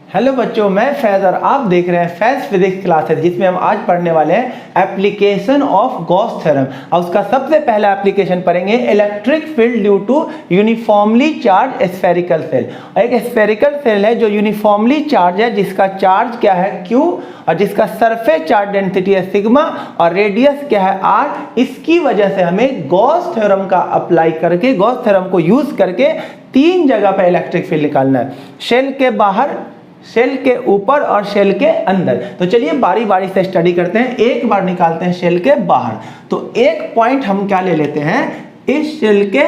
Hello बच्चों, मैं फैज़ और आप देख रहे हैं फैज़ फिजिक्स क्लासेस, जिसमें हम आज पढ़ने वाले हैं एप्लीकेशन ऑफ गॉस थ्योरम। और उसका सबसे पहला एप्लीकेशन पढ़ेंगे electric field due to uniformly charge spherical shell. एक स्फेरिकल सेल है जो यूनिफॉर्मली चार्ज है, जिसका चार्ज क्या है Q और जिसका सरफेस चार्ज डेंसिटी है सिग्मा और रेडियस क्या है R। इसकी वजह से हमें गॉस थ्योरम का अप्लाई करके, गॉस थ्योरम को यूज करके तीन जगह पर इलेक्ट्रिक फील्ड निकालना है, शेल के बाहर, शेल के ऊपर और शेल के अंदर। तो चलिए बारी बारी से स्टडी करते हैं। एक बार निकालते हैं शेल के बाहर। तो एक पॉइंट हम क्या ले लेते हैं, इस शेल के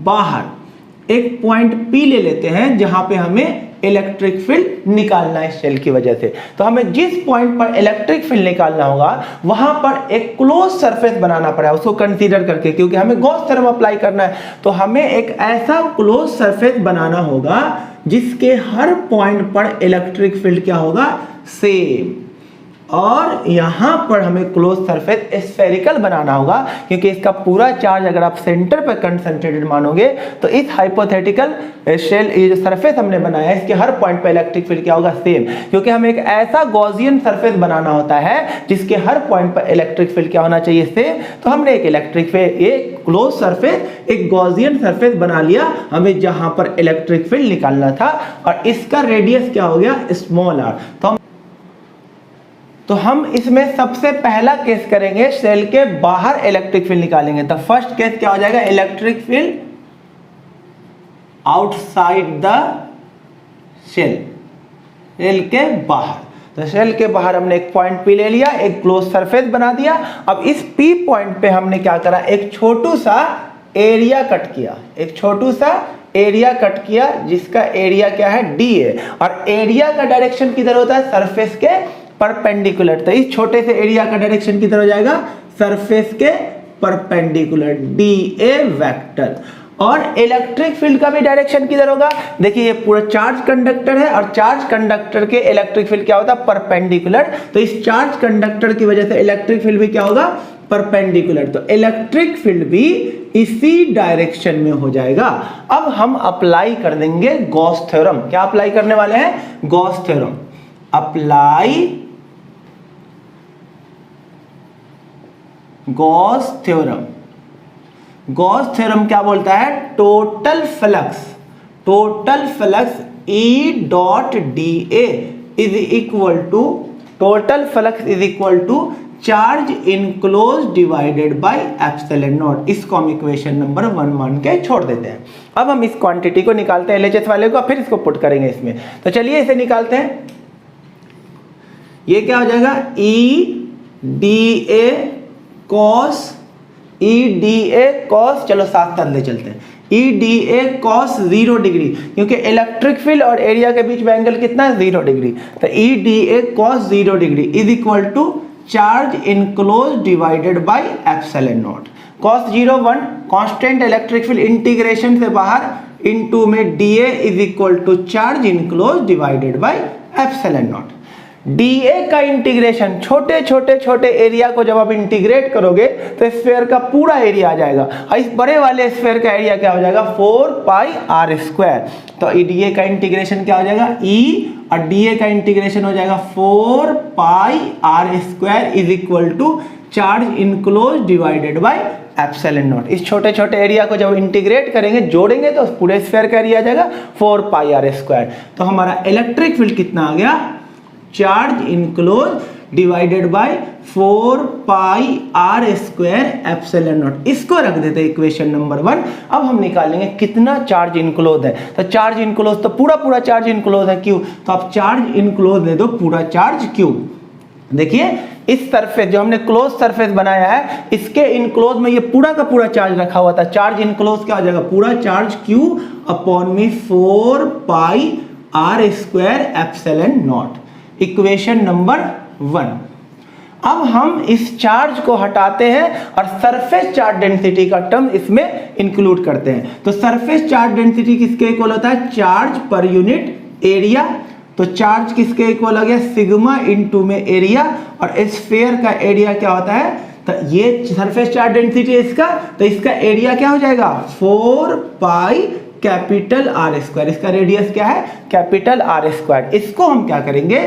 बाहर एक पॉइंट P ले लेते हैं जहां पे हमें इलेक्ट्रिक फील्ड निकालना है शेल की वजह से। तो हमें जिस पॉइंट पर इलेक्ट्रिक फील्ड निकालना होगा वहां पर एक क्लोज सरफेस बनाना पड़ेगा, उसको कंसीडर करके, क्योंकि हमें गॉस थ्योरम अप्लाई करना है। तो हमें एक ऐसा क्लोज सरफेस बनाना होगा जिसके हर पॉइंट पर इलेक्ट्रिक फील्ड क्या होगा, सेम। और यहां पर हमें क्लोज सरफेस स्फेरिकल बनाना होगा, क्योंकि इसका पूरा चार्ज अगर आप सेंटर पर कंसंट्रेटेड मानोगे तो इस हाइपोथेटिकल शेल, ये जो सरफेस हमने बनाया है, इसके हर पॉइंट पर इलेक्ट्रिक फील्ड क्या होगा, सेम। क्योंकि हमें एक ऐसा गॉसियन सरफेस बनाना होता है जिसके हर पॉइंट पर इलेक्ट्रिक फील्ड क्या होना चाहिए, सेम। तो हमने एक इलेक्ट्रिक फील्ड, एक क्लोज सरफेस, एक गॉसियन सरफेस बना लिया हमें जहां पर इलेक्ट्रिक फील्ड निकालना था, और इसका रेडियस क्या हो गया, स्मॉल r। तो हम इसमें सबसे पहला केस करेंगे, शेल के बाहर इलेक्ट्रिक फील्ड निकालेंगे। तो फर्स्ट केस क्या हो जाएगा, electric field outside the shell, shell के बाहर। तो शेल के बाहर हमने एक पॉइंट P ले लिया, एक क्लोज सरफेस बना दिया। अब इस P पॉइंट पे हमने क्या करा, एक छोटू सा एरिया कट किया, एक छोटू सा एरिया कट किया जिसका एरिया क्या है, D है। और एरिया का डायरेक्शन किधर होता है, सरफेस के परपेंडिकुलर। तो इस छोटे से एरिया का डायरेक्शन किधर हो जाएगा, सरफेस के परपेंडिकुलर, DA वेक्टर। और इलेक्ट्रिक फील्ड का भी डायरेक्शन किधर होगा, देखिए ये पूरा चार्ज कंडक्टर है और चार्ज कंडक्टर के इलेक्ट्रिक फील्ड क्या होता है, परपेंडिकुलर। तो इस चार्ज कंडक्टर की वजह से इलेक्ट्रिक फील्ड भी क्या होगा, परपेंडिकुलर। तो इलेक्ट्रिक फील्ड भी इसी डायरेक्शन में हो जाएगा। अब हम अप्लाई कर देंगे गॉस थ्योरम। क्या अप्लाई करने वाले हैं, Gauss theorem. Apply Gauss theorem. Gauss theorem क्या बोलता है, total flux, total flux E dot DA is equal to, total flux is equal to charge enclose divided by epsilon naught. इसको हम equation number 1 मान के छोड़ देते हैं। अब हम इस क्वांटिटी को निकालते हैं LHS वाले को, फिर इसको पुट करेंगे इसमें। तो चलिए इसे निकालते हैं। ये क्या हो जाएगा, EDA cos, EDA cos, चलो साथ साथ ले चलते हैं, EDA cos 0 डिग्री, क्योंकि इलेक्ट्रिक फील्ड और एरिया के बीच में एंगल कितना है, 0 डिग्री। तो EDA cos 0 degree is equal to charge enclose divided by epsilon naught. cos 0 1 constant electric field, integration से बाहर इनटू में DA is equal to charge enclose divided by epsilon naught. DA का integration, छोटे छोटे छोटे area को जब आप इंटीग्रेट करोगे तो स्फीयर का पूरा एरिया आ जाएगा, और इस बड़े वाले स्फीयर का एरिया क्या हो जाएगा, 4 पाई r स्क्वायर। तो DA का इंटीग्रेशन क्या हो जाएगा, E, और DA का इंटीग्रेशन हो जाएगा 4 pi r square is equal to charge enclose divided by epsilon naught. इस छोटे छोटे एरिया को जब इंटीग्रेट करेंगे, जोड़ेंगे, तो पूरे स्फीयर का एरिया आ जाएगा 4 पाई r स्क्वायर। तो हमारा इलेक्ट्रिक फील्ड कितना आ गया, charge enclose divided bye 4 pi r square epsilon naught. इसको रख देते हैं इक्वेशन नंबर 1। अब हम निकालेंगे कितना चार्ज इनक्लोज है। तो चार्ज इनक्लोज तो पूरा चार्ज इनक्लोज है Q, तो आप चार्ज इनक्लोज दे दो पूरा चार्ज Q। देखिए इस सरफेस जो हमने क्लोज सरफेस बनाया है, इसके इनक्लोज में ये पूरा का पूरा चार्ज रखा हुआ था। चार्ज इनक्लोज क्या हो जाएगा, पूरा चार्ज Q अपॉन में 4 pi r square epsilon not. Equation number 1। अब हम इस चार्ज को हटाते हैं और सरफेस चार्ज डेंसिटी का टर्म इसमें इंक्लूड करते हैं। तो सरफेस चार्ज डेंसिटी किसके इक्वल होता है, चार्ज पर यूनिट एरिया। तो चार्ज किसके इक्वल हो गया, सिग्मा इनटू में एरिया, और स्फीयर का एरिया क्या होता है, तो ये सरफेस चार्ज डेंसिटी है इसका, तो इसका एरिया क्या हो जाएगा 4 पाई कैपिटल आर स्क्वायर, इसका रेडियस क्या है कैपिटल आर स्क्वायर। इसको हम क्या करेंगे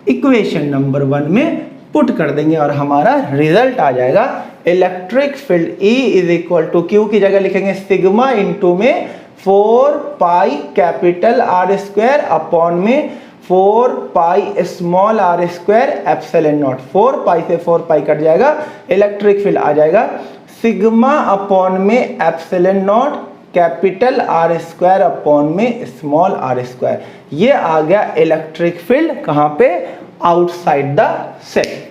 इक्वेशन नंबर 1 में पुट कर देंगे और हमारा रिजल्ट आ जाएगा electric field E is equal to Q की जगह लिखेंगे सिग्मा इंटू में 4 pi capital R square upon में 4 pi small r square epsilon naught. 4 pi से 4 पाई कट जाएगा, इलेक्ट्रिक फील्ड आ जाएगा सिग्मा अपॉन में epsilon naught capital R square upon में स्मॉल आर स्क्वायर। ये आ गया इलेक्ट्रिक फील्ड कहां पे आउटसाइड द सेल।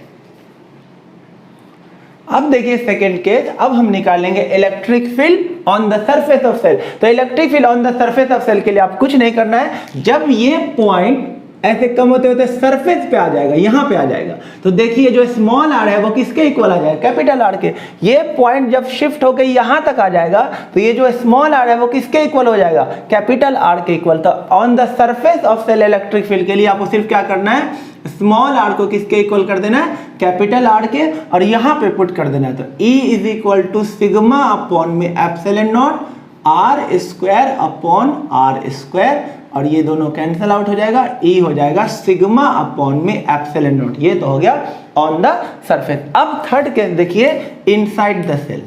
अब देखिए सेकेंड केस, अब हम निकालेंगे electric field on the surface of cell. तो electric field on the surface of cell के लिए आप कुछ नहीं करना है, जब ये पॉइंट ऐसे कम होते होते सरफेस पे आ जाएगा, यहां पे आ जाएगा, तो देखिए जो स्मॉल आर है वो किसके इक्वल आ जाएगा कैपिटल आर के। ये पॉइंट जब शिफ्ट होकर यहां तक आ जाएगा तो ये जो स्मॉल आर है वो किसके इक्वल हो जाएगा कैपिटल आर के इक्वल। तो on the surface of shell electric field के लिए आपको सिर्फ क्या करना है स्मॉल आर को किसके इक्वल कर देना है कैपिटल आर के, और यहां पे पुट कर देना है। तो E is equal to sigma upon में epsilon naught r square upon r square, और ये दोनों कैंसिल आउट हो जाएगा, E हो जाएगा सिग्मा अपॉन में एप्सिलॉन नॉट। ये तो हो गया ऑन द सरफेस। अब थर्ड केस देखिए inside the shell,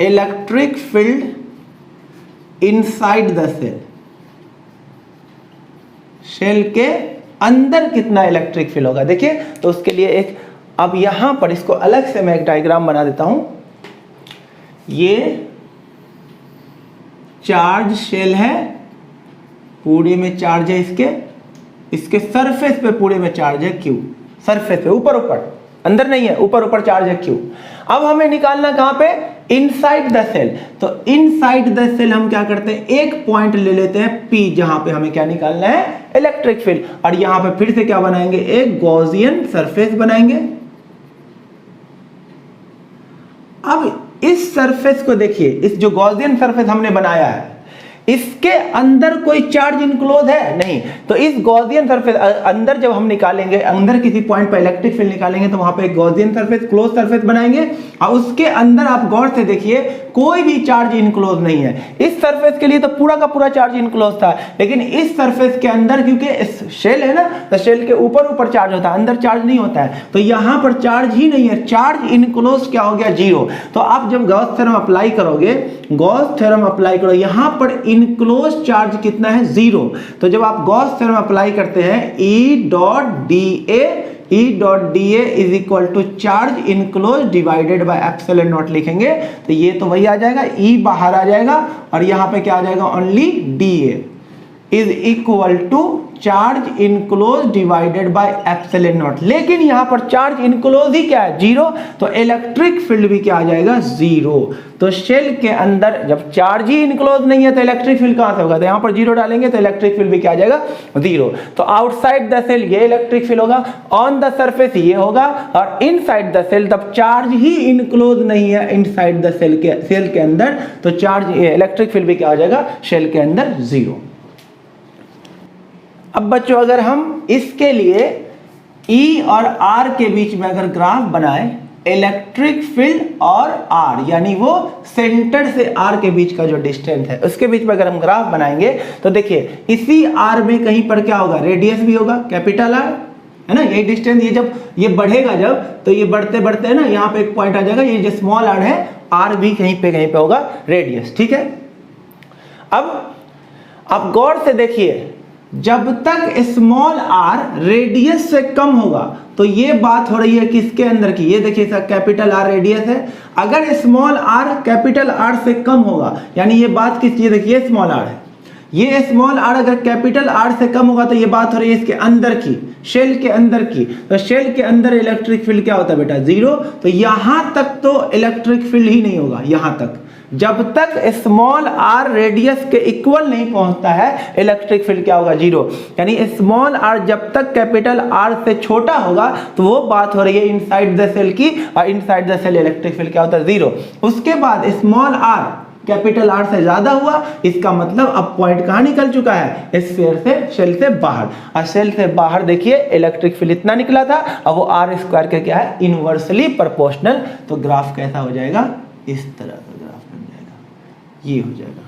electric field inside the shell, shell के अंदर कितना इलेक्ट्रिक फील्ड होगा देखिए। तो उसके लिए एक, अब यहां पर इसको अलग से मैं एक डायग्राम बना देता हूं। ये चार्ज शेल है, पूरे में चार्ज है इसके सरफेस पे पूरे में चार्ज है Q, सरफेस पे ऊपर ऊपर, अंदर नहीं है, ऊपर ऊपर चार्ज है Q। अब हमें निकालना कहां पे इनसाइड द सेल। तो इनसाइड द सेल हम क्या करते हैं एक पॉइंट ले लेते हैं P, जहां पे हमें क्या निकालना है इलेक्ट्रिक फील्ड, और यहां पे फिर से क्या बनाएंगे एक गॉसियन सरफेस बनाएंगे। अब इस सरफेस को देखिए, इस जो गॉसियन सरफेस हमने बनाया है इसके अंदर कोई चार्ज इनक्लोज है नहीं। तो इस गॉसियन सरफेस अंदर जब हम निकालेंगे, अंदर किसी पॉइंट पर इलेक्ट्रिक फील्ड निकालेंगे तो वहां पे एक गॉसियन सरफेस क्लोज सरफेस बनाएंगे, और उसके अंदर आप गौर से देखिए कोई भी चार्ज इनक्लोज नहीं है। इस सरफेस के लिए तो पूरा का पूरा चार्ज इनक्लोज था, लेकिन इस सरफेस के अंदर क्योंकि शेल है ना, तो शेल के ऊपर ऊपर चार्ज होता है, अंदर चार्ज नहीं होता है, तो यहां पर चार्ज ही नहीं है, चार्ज इनक्लोज क्या हो गया 0। तो आप जब गॉस थ्योरम अप्लाई करोगे, गॉस थ्योरम अप्लाई करो, यहां पर इनक्लोज चार्ज कितना है 0। तो जब आप गॉस थ्योरम अप्लाई करते हैं E dot D A is equal to charge enclose divided by epsilon naught लिखेंगे, तो ये तो वही आ जाएगा, E बाहर आ जाएगा और यहां पे क्या आ जाएगा only D A is equal to charge enclose divided by epsilon naught. लेकिन यहां पर चार्ज इनक्लोज ही क्या है 0, तो इलेक्ट्रिक फील्ड भी क्या आ जाएगा 0। तो शेल के अंदर जब चार्ज ही इनक्लोज नहीं है तो इलेक्ट्रिक फील्ड कहां से होगा, तो यहां पर 0 डालेंगे तो इलेक्ट्रिक फील्ड भी क्या आ जाएगा 0। तो आउटसाइड द सेल ये इलेक्ट्रिक फील्ड होगा, ऑन द सरफेस ये होगा, और इनसाइड द सेल तब चार्ज ही इनक्लोज नहीं है इनसाइड द सेल के अंदर, तो चार्ज इलेक्ट्रिक फील्ड भी क्या हो जाएगा शेल के अंदर 0। अब बच्चों अगर हम इसके लिए E और R के बीच में अगर ग्राफ बनाए, इलेक्ट्रिक फील्ड और R यानी वो सेंटर से R के बीच का जो डिस्टेंस है उसके बीच में अगर हम ग्राफ बनाएंगे तो देखिए इसी R में कहीं पर क्या होगा रेडियस भी होगा कैपिटल R है ना, यही डिस्टेंस, ये जब ये बढ़ेगा जब, तो ये बढ़ते बढ़ते है ना यहाँ पे एक पॉइंट आ जाएगा, ये जो स्मॉल r है R भी कहीं पे होगा रेडियस, ठीक है। अब आप गौर से देखिए, जब तक स्मॉल r रेडियस से कम होगा तो ये बात हो रही है किसके अंदर की, ये देखिए सर कैपिटल R रेडियस है, अगर स्मॉल r कैपिटल R से कम होगा यानी ये बात किस चीज, देखिए स्मॉल r है, ये स्मॉल r अगर कैपिटल R से कम होगा तो ये बात हो रही है इसके अंदर की, शेल के अंदर की। तो शेल के अंदर इलेक्ट्रिक फील्ड क्या होता है बेटा 0। तो यहां तक तो इलेक्ट्रिक फील्ड ही नहीं होगा, यहां तक जब तक स्मॉल r रेडियस के इक्वल नहीं पहुंचता है इलेक्ट्रिक फील्ड क्या होगा 0। यानी स्मॉल r जब तक कैपिटल R से छोटा होगा तो वो बात हो रही है इनसाइड द सेल की, और inside the shell electric field क्या होता है 0। उसके बाद स्मॉल r कैपिटल R से ज्यादा हुआ, इसका मतलब अब पॉइंट कहां निकल चुका है इस शेल से बाहर, और शेल से बाहर देखिए इलेक्ट्रिक फील्ड इतना निकला था, अब वो R स्क्वायर के क्या है इनवर्सली प्रोपोर्शनल। तो ग्राफ कैसा हो जाएगा, इस तरह का ग्राफ बन जाएगा, ये हो जाएगा।